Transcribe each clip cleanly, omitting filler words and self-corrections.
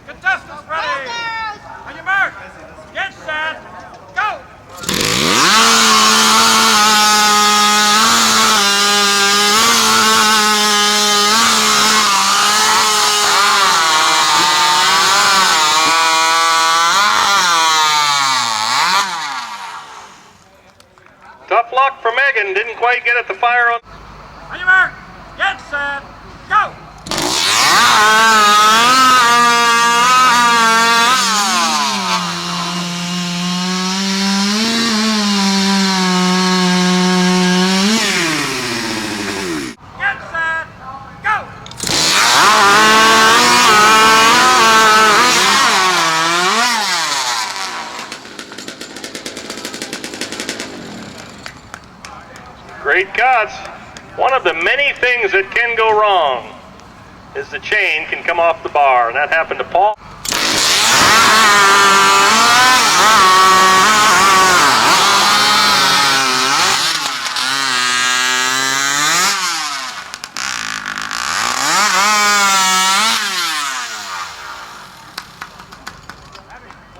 Contestants ready. On your mark. Get set. Go. Tough luck for Megan. Didn't quite get it to fire on. On your mark. Get set. Go. Get set. Go. Great cuts. One of the many things that can go wrong is the chain can come off the bar, and that happened to Paul.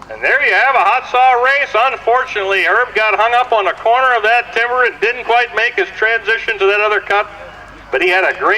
And there you have a hot saw race. Unfortunately, Herb got hung up on the corner of that timber and didn't quite make his transition to that other cut, but he had a great